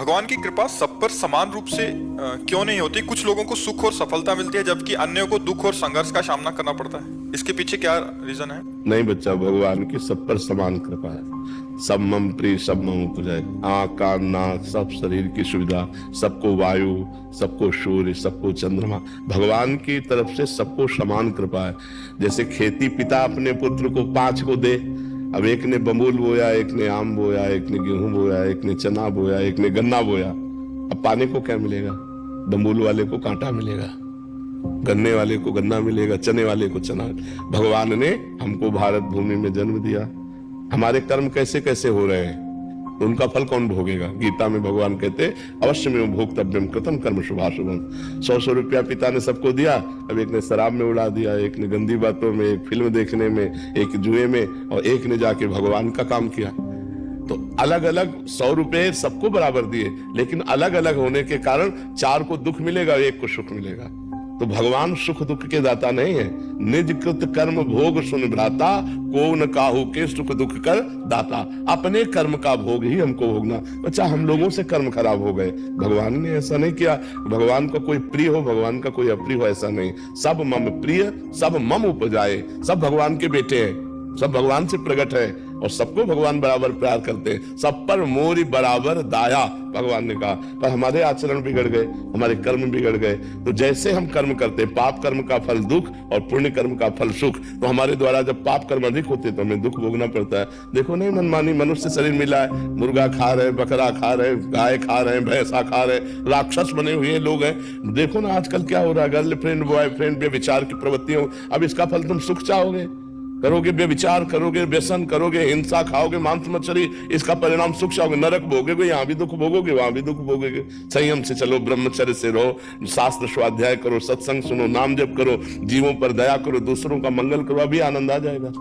भगवान की कृपा सब पर समान रूप से क्यों नहीं होती? कुछ लोगों को सुख और सफलता मिलती है जबकि अन्यों को दुख और संघर्ष का सामना करना पड़ता है। इसके पीछे क्या रीजन है? नहीं बच्चा, भगवान की सब पर समान कृपा है। सब मम प्रिय सब मम उपजय। आँख कान नाक सब शरीर की सुविधा, सबको वायु, सबको सूर्य, सबको चंद्रमा, भगवान की तरफ से सबको समान कृपा है। जैसे खेती पिता अपने पुत्र को 5 को दे, अब एक ने बबूल बोया, एक ने आम बोया, एक ने गेहूं बोया, एक ने चना बोया, एक ने गन्ना बोया। अब पाने को क्या मिलेगा? बबूल वाले को कांटा मिलेगा, गन्ने वाले को गन्ना मिलेगा, चने वाले को चना। भगवान ने हमको भारत भूमि में जन्म दिया। हमारे कर्म कैसे कैसे हो रहे हैं, उनका फल कौन भोगेगा? गीता में भगवान कहते अवश्य में भोक्तव्यम कृतम कर्म शुभाशुभम। 100 रुपया पिता ने सबको दिया, अब एक ने शराब में उड़ा दिया, एक ने गंदी बातों में, एक फिल्म देखने में, एक जुए में, और एक ने जाके भगवान का काम किया। तो अलग अलग 100 रुपए सबको बराबर दिए, लेकिन अलग अलग होने के कारण 4 को दुख मिलेगा, एक को सुख मिलेगा। तो भगवान सुख दुख के दाता नहीं है। निज कृत कर्म भोग सुन भ्राता, को न काहू के सुख दुख कर दाता। अपने कर्म का भोग ही हमको भोगना। अच्छा, हम लोगों से कर्म खराब हो गए, भगवान ने ऐसा नहीं किया। भगवान का कोई प्रिय हो, भगवान का कोई अप्रिय हो, ऐसा नहीं। सब मम प्रिय सब मम उपजाए। सब भगवान के बेटे हैं, सब भगवान से प्रकट है, और सबको भगवान बराबर प्यार करते हैं। सब पर मोरी बराबर दाया, भगवान ने कहा। पर हमारे आचरण बिगड़ गए, हमारे कर्म बिगड़ गए। तो जैसे हम कर्म करते, पाप कर्म का फल दुख और पुण्य कर्म का फल सुख। तो हमारे द्वारा जब पाप कर्म अधिक होते तो हमें दुख भोगना पड़ता है। देखो नहीं, मनमानी मनुष्य शरीर मिला है, मुर्गा खा रहे, बकरा खा रहे, गाय खा रहे, भैंसा खा रहे, राक्षस बने हुए लोग हैं। देखो ना आजकल क्या हो रहा है, गर्लफ्रेंड बॉयफ्रेंड व्यभिचार की प्रवृत्तियों। अब इसका फल तुम सुख चाहोगे? करोगे व्यभिचार, करोगे व्यसन, करोगे हिंसा, खाओगे मांस मछली, इसका परिणाम सुख चाहोगे? नरक भोगोगे, यहाँ भी दुख भोगोगे, वहां भी दुख भोगोगे। संयम से चलो, ब्रह्मचर्य से रहो, शास्त्र स्वाध्याय करो, सत्संग सुनो, नाम जप करो, जीवों पर दया करो, दूसरों का मंगल करो, अभी आनंद आ जाएगा।